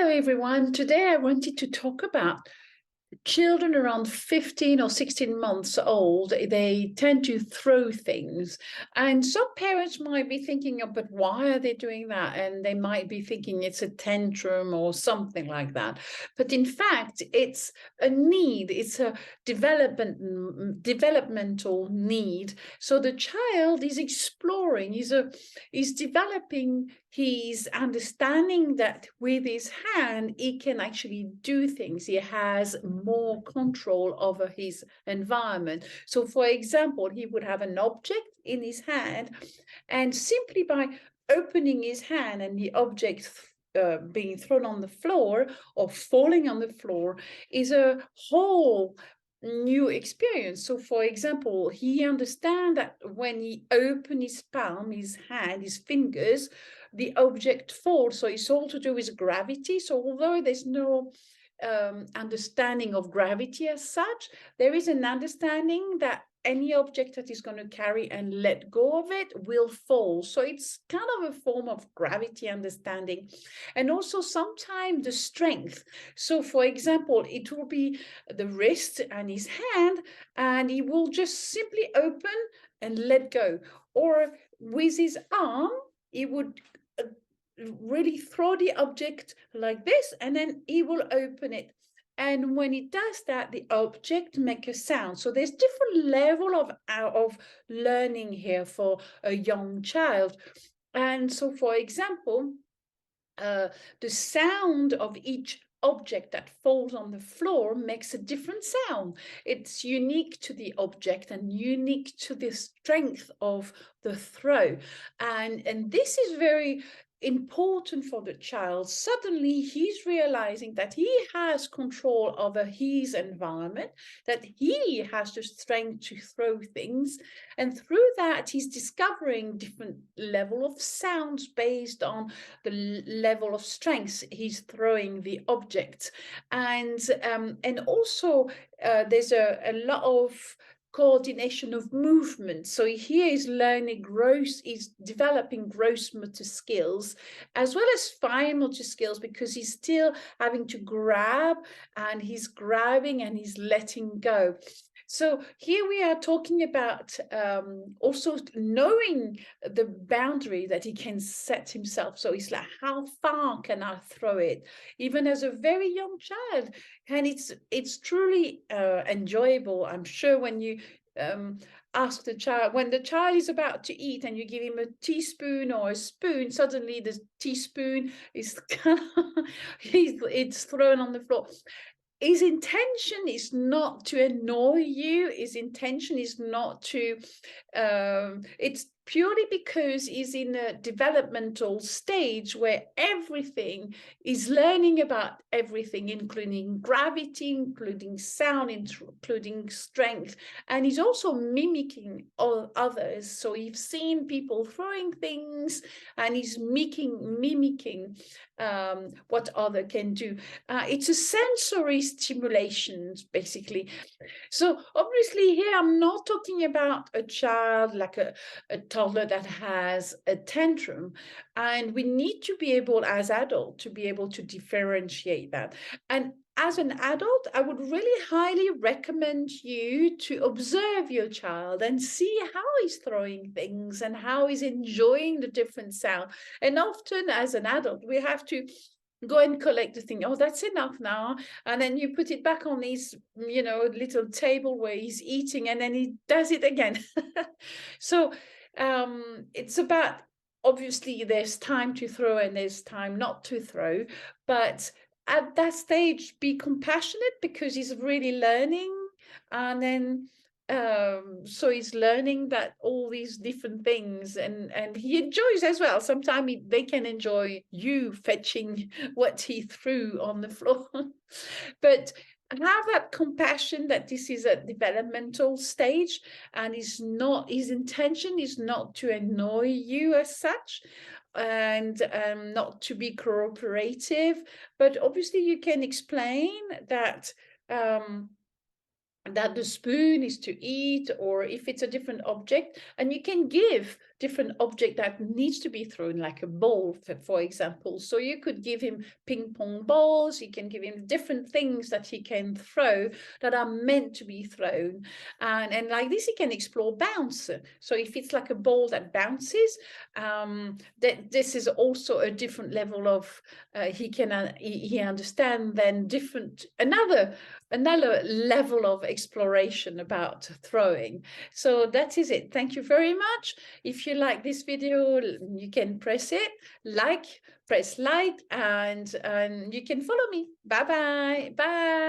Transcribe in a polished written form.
Hello, everyone. Today I wanted to talk about children around 15 or 16 months old. They tend to throw things. And some parents might be thinking, oh, but why are they doing that? And they might be thinking it's a tantrum or something like that. But in fact, it's a need. It's a developmental need. So the child is exploring, is developing his understanding that with his hand, he can actually do things. He has more control over his environment. So, for example, he would have an object in his hand, and simply by opening his hand and the object being thrown on the floor or falling on the floor is a whole new experience. So for example, he understands that when he opens his palm, his hand, his fingers, the object falls. So it's all to do with gravity. So although there's no understanding of gravity as such, there is an understanding that any object that is going to carry and let go of it will fall. So it's kind of a form of gravity understanding. And also sometimes the strength. So for example, it will be the wrist and his hand, and he will just simply open and let go. Or with his arm, he would really throw the object like this, and then he will open it. And when it does that, the object make a sound. So there's different level of learning here for a young child. And so, for example, the sound of each object that falls on the floor makes a different sound. It's unique to the object and unique to the strength of the throw. And this is very important for the child. Suddenly he's realizing that he has control over his environment, that he has the strength to throw things, and through that he's discovering different level of sounds based on the level of strength he's throwing the object. And also there's a lot of coordination of movement. So here is developing gross motor skills as well as fine motor skills, because he's still having to grab, and he's grabbing and he's letting go. So here we are talking about also knowing the boundary that he can set himself. So it's like, how far can I throw it, even as a very young child? And it's truly enjoyable. I'm sure when you ask the child, when the child is about to eat and you give him a teaspoon or a spoon, suddenly the teaspoon is it's thrown on the floor. His intention is not to annoy you. His intention is not to, it's purely because he's in a developmental stage where everything is learning about everything, including gravity, including sound, including strength. And he's also mimicking all others. So you've seen people throwing things, and he's mimicking what other can do. It's a sensory stimulation, basically. So obviously here I'm not talking about a child like a toddler that has a tantrum, and we need to be able as adults to be able to differentiate that. And as an adult, I would really highly recommend you to observe your child and see how he's throwing things and how he's enjoying the different sound. And often as an adult, we have to go and collect the thing. Oh, that's enough now. And then you put it back on his, little table where he's eating, and then he does it again. So it's about, obviously there's time to throw and there's time not to throw, but at that stage be compassionate, because he's really learning. And then so he's learning that all these different things, and he enjoys as well. Sometimes they can enjoy you fetching what he threw on the floor. But have that compassion that this is a developmental stage, and his intention is not to annoy you as such, and not to be cooperative. But obviously you can explain that that the spoon is to eat, or if it's a different object, and you can give different object that needs to be thrown, like a ball, for example. So you could give him ping pong balls, you can give him different things that he can throw that are meant to be thrown. And like this, he can explore bounce. So if it's like a ball that bounces, that this is also a different level of he can he understand then different another level of exploration about throwing. So that is it. Thank you very much. If you like this video, you can press it, press like, and you can follow me. Bye bye. Bye.